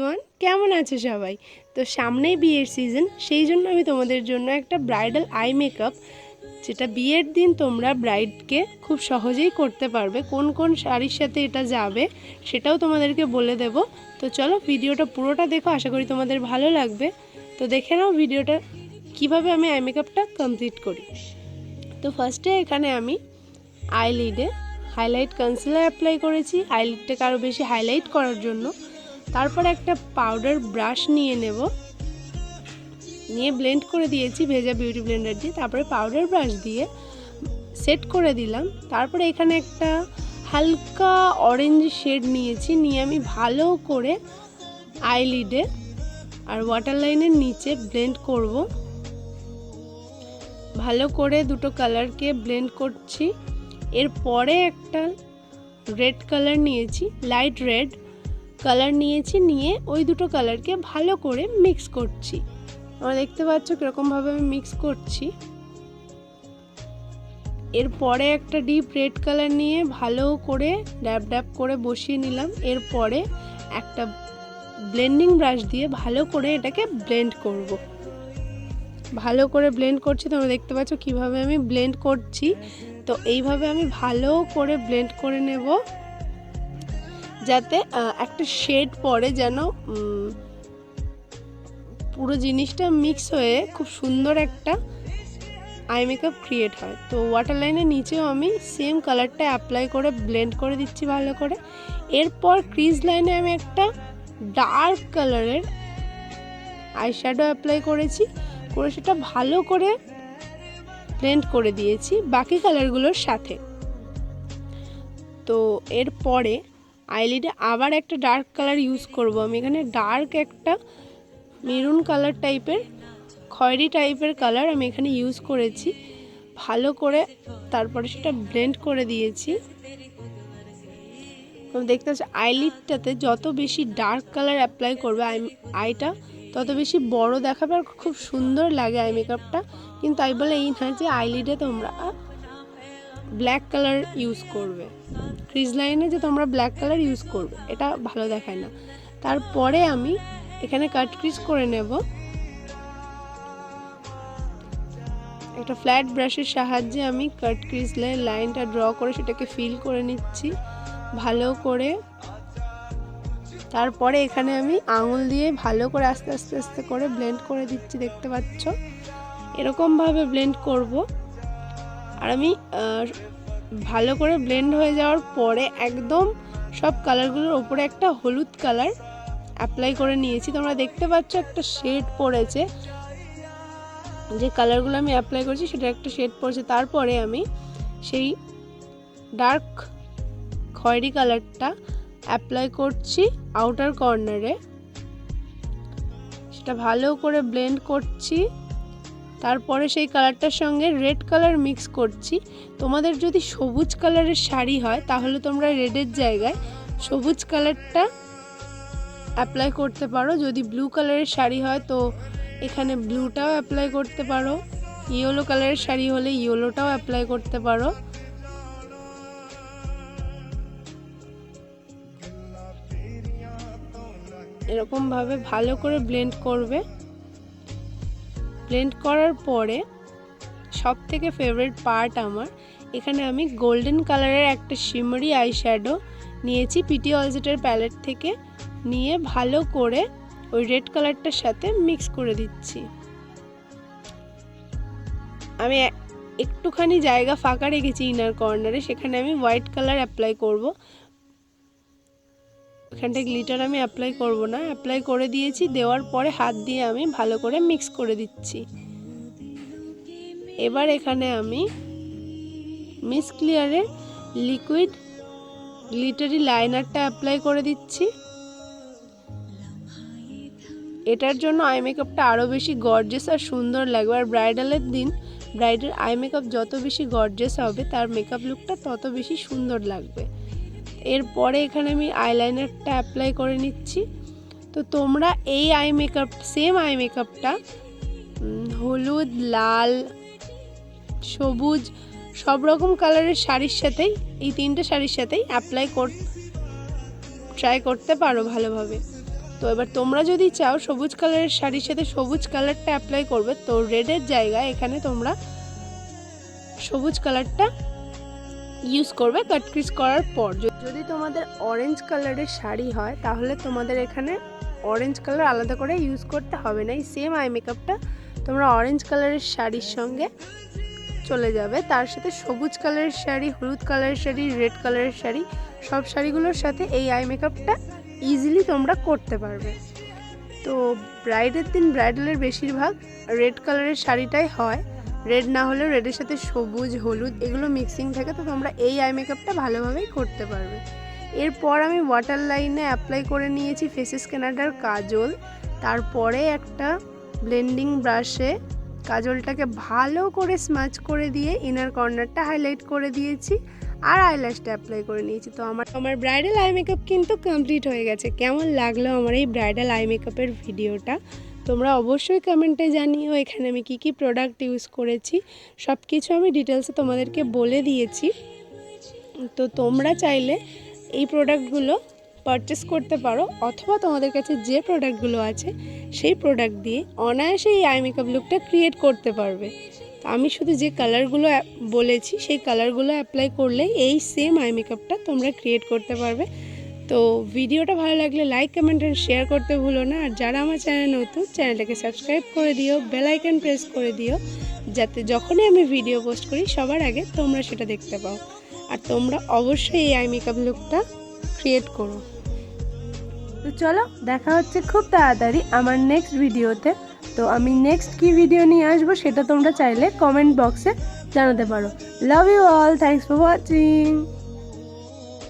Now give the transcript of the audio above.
Everyone, কেমন আছো সবাই? তো সামনেই বিয়ের সিজন, সেই জন্য আমি তোমাদের জন্য একটা ব্রাইডাল আই মেকআপ, যেটা বিয়ের দিন তোমরা ব্রাইডকে খুব সহজেই করতে পারবে। কোন কোন শাড়ির সাথে এটা যাবে সেটাও তোমাদেরকে বলে দেব। তো চলো ভিডিওটা পুরোটা দেখো, আশা করি তোমাদের ভালো লাগবে। তো দেখে নাও ভিডিওটা কিভাবে আমি আই মেকআপটা কমপ্লিট করি। তো ফার্স্টে এখানে আমি আইলিডে হাইলাইট কনসিলার অ্যাপ্লাই করেছি, আইলিডটাকে আরও বেশি হাইলাইট করার জন্য। তারপর একটা পাউডার ব্রাশ নিয়ে ব্লেন্ড করে দিয়েছি ভেজা বিউটি ব্লেন্ডার দিয়ে। তারপরে পাউডার ব্রাশ দিয়ে সেট করে দিলাম। তারপরে এখানে একটা হালকা অরেঞ্জ শেড নিয়ে আমি ভালো করে আইলিডে আর ওয়াটার লাইনের নিচে ব্লেন্ড করব। ভালো করে দুটো কালারকে ব্লেন্ড করছি। এরপরে একটা রেড কালার নিয়েছি, লাইট রেড কালার নিয়ে ওই দুটো কালারকে ভালো করে মিক্স করছি। তোমরা দেখতে পাচ্ছ কীরকমভাবে আমি মিক্স করছি। এরপরে একটা ডিপ রেড কালার নিয়ে ভালো করে ড্যাব ড্যাব করে বসিয়ে নিলাম। এরপরে একটা ব্লেন্ডিং ব্রাশ দিয়ে ভালো করে এটাকে ব্লেন্ড করব। ভালো করে ব্লেন্ড করছি, তোমরা দেখতে পাচ্ছ কিভাবে আমি ব্লেন্ড করছি। তো এইভাবে আমি ভালো করে ব্লেন্ড করে নেব, যাতে একটা শেড পড়ে, যেন পুরো জিনিসটা মিক্স হয়ে খুব সুন্দর একটা আই মেকআপ ক্রিয়েট হয়। তো ওয়াটার লাইনের নিচেও আমি সেম কালারটা অ্যাপ্লাই করে ব্লেন্ড করে দিচ্ছি ভালো করে। এরপর ক্রিজ লাইনে আমি একটা ডার্ক কালারের আইশ্যাডো অ্যাপ্লাই করেছি, করে সেটা ভালো করে ব্লেন্ড করে দিয়েছি বাকি কালারগুলোর সাথে। তো এরপরে আইলিডে আবার একটা ডার্ক কালার ইউজ করব। আমি এখানে ডার্ক একটা মেরুন কালার টাইপের, খয়েরি টাইপের কালার আমি এখানে ইউজ করেছি ভালো করে। তারপরে সেটা ব্লেন্ড করে দিয়েছি। দেখতে পাচ্ছি আইলিডটাতে যত বেশি ডার্ক কালার অ্যাপ্লাই করবে আইটা তত বেশি বড় দেখাবে আর খুব সুন্দর লাগে আই মেকআপটা। কিন্তু তাই বলে এই না যে আইলিডে তোমরা ব্ল্যাক কালার ইউজ করবে, ক্রিজ লাইনে যে তোমরা ব্ল্যাক কালার ইউজ করবে, এটা ভালো দেখায় না। তারপরে আমি এখানে কাট ক্রিজ করে নেব। একটা ফ্ল্যাট ব্রাশের সাহায্যে আমি কাট ক্রিজ লাইনটা ড্র করে সেটাকে ফিল করে নিচ্ছি ভালো করে। তারপরে এখানে আমি আঙুল দিয়ে ভালো করে আস্তে আস্তে করে ব্লেন্ড করে দিচ্ছি, দেখতে পাচ্ছ এরকমভাবে ব্লেন্ড করব। আর আমি ভালো করে ব্লেন্ড হয়ে যাওয়ার পরে একদম সব কালারগুলোর ওপরে একটা হলুদ কালার অ্যাপ্লাই করে নিয়েছি। তোমরা দেখতে পাচ্ছ একটা শেড পড়েছে, যে কালারগুলো আমি অ্যাপ্লাই করেছি সেটা একটা শেড পড়েছে। তারপরে আমি সেই ডার্ক খয়েরি কালারটা অ্যাপ্লাই করছি আউটার কর্নারে, সেটা ভালো করে ব্লেন্ড করছি। তারপরে সেই কালারটার সঙ্গে রেড কালার মিক্স করছি। তোমাদের যদি সবুজ কালারের শাড়ি হয় তাহলে তোমরা রেডের জায়গায় সবুজ কালারটা অ্যাপ্লাই করতে পারো। যদি ব্লু কালারের শাড়ি হয় তো এখানে ব্লুটাও অ্যাপ্লাই করতে পারো। ইয়েলো কালারের শাড়ি হলে ইয়েলোটাও অ্যাপ্লাই করতে পারো। এরকমভাবে ভালো করে ব্লেন্ড করবে। ব্লেন্ড করার পরে সবথেকে ফেভারিট পার্ট আমার, এখানে আমি গোল্ডেন কালারের একটা শিমারি আইশ্যাডো নিয়েছি পিটি অলসেটের প্যালেট থেকে, নিয়ে ভালো করে ওই রেড কালারটার সাথে মিক্স করে দিচ্ছি। আমি একটুখানি জায়গা ফাঁকা রেখেছি ইনার কর্নারে, সেখানে আমি হোয়াইট কালার অ্যাপ্লাই করব। এখানটা গ্লিটার আমি অ্যাপ্লাই করব না, অ্যাপ্লাই করে দিয়েছি। দেওয়ার পরে হাত দিয়ে আমি ভালো করে মিক্স করে দিচ্ছি। এবার এখানে আমি মিস ক্লিয়ারের লিকুইড গ্লিটারি লাইনারটা অ্যাপ্লাই করে দিচ্ছি। এটার জন্য আই মেকআপটা আরও বেশি গর্জিয়াস আর সুন্দর লাগবে। আর ব্রাইডালের দিন ব্রাইডের আই মেকআপ যত বেশি গর্জিয়াস হবে তার মেকআপ লুকটা তত বেশি সুন্দর লাগবে। এরপরে এখানে আমি আইলাইনারটা অ্যাপ্লাই করে নিচ্ছি। তো তোমরা এই সেম আই মেকআপটা হলুদ, লাল, সবুজ সব রকম কালারের শাড়ির সাথেই, এই তিনটে শাড়ির সাথেই ট্রাই করতে পারো ভালোভাবে। তো এবার তোমরা যদি চাও সবুজ কালারের শাড়ির সাথে সবুজ কালারটা অ্যাপ্লাই করবে, তো রেডের জায়গায় এখানে তোমরা সবুজ কালারটা ইউজ করবে কাট ক্রিজ করার পর। যদি তোমাদের অরেঞ্জ কালারের শাড়ি হয় তাহলে তোমাদের এখানে অরেঞ্জ কালার আলাদা করে ইউজ করতে হবে না। এই সেম আই মেকআপটা তোমরা অরেঞ্জ কালারের শাড়ির সঙ্গে চলে যাবে, তার সাথে সবুজ কালারের শাড়ি, হলুদ কালারের শাড়ি, রেড কালারের শাড়ি, সব শাড়িগুলোর সাথে এই আই মেকআপটা ইজিলি তোমরা করতে পারবে। তো ব্রাইডের দিন ব্রাইডালের বেশিরভাগ রেড কালারের শাড়িটাই হয়, রেড না হলেও রেডের সাথে সবুজ, হলুদ এগুলো মিক্সিং থাকে, তো তোমরা এই আই মেকআপটা ভালোভাবেই করতে পারবে। এরপর আমি ওয়াটার লাইনে অ্যাপ্লাই করে নিয়েছি ফেসেস কানাডার কাজল। তারপরে একটা ব্লেন্ডিং ব্রাশে কাজলটাকে ভালো করে স্মাচ করে দিয়ে ইনার কর্নারটা হাইলাইট করে দিয়েছি আর আইল্যাশটা অ্যাপ্লাই করে নিয়েছি। তো আমার ব্রাইডাল আই মেকআপ কিন্তু কমপ্লিট হয়ে গেছে। কেমন লাগলো আমার এই ব্রাইডাল আই মেকআপের ভিডিওটা তোমরা অবশ্যই কমেন্টে জানিও। এখানে আমি কি প্রোডাক্ট ইউজ করেছি সব কিছু আমি ডিটেলসে তোমাদেরকে বলে দিয়েছি। তো তোমরা চাইলে এই প্রোডাক্টগুলো পারচেস করতে পারো, অথবা তোমাদের কাছে যে প্রোডাক্টগুলো আছে সেই প্রোডাক্ট দিয়ে অনায়াসে এই আই মেকআপ লুকটা ক্রিয়েট করতে পারবে। তো আমি শুধু যে কালারগুলো বলেছি সেই কালারগুলো অ্যাপ্লাই করলে এই সেম আই মেকআপটা তোমরা ক্রিয়েট করতে পারবে। তো ভিডিওটা ভালো লাগলে লাইক, কমেন্ট আর শেয়ার করতে ভুলো না। আর যারা আমার চ্যানেল নতুন, চ্যানেলটাকে সাবস্ক্রাইব করে দিও, বেল আইকন প্রেস করে দিও, যাতে যখনই আমি ভিডিও পোস্ট করি সবার আগে তোমরা সেটা দেখতে পাও। আর তোমরা অবশ্যই এই আই মেকআপ লুকটা ক্রিয়েট করো। তো চলো দেখা হচ্ছে খুব তাড়াতাড়ি আমার নেক্সট ভিডিওতে। তো আমি নেক্সট কি ভিডিও নিয়ে আসবো সেটা তোমরা চাইলে কমেন্ট বক্সে জানাতে পারো। Love you all, thanks for watching.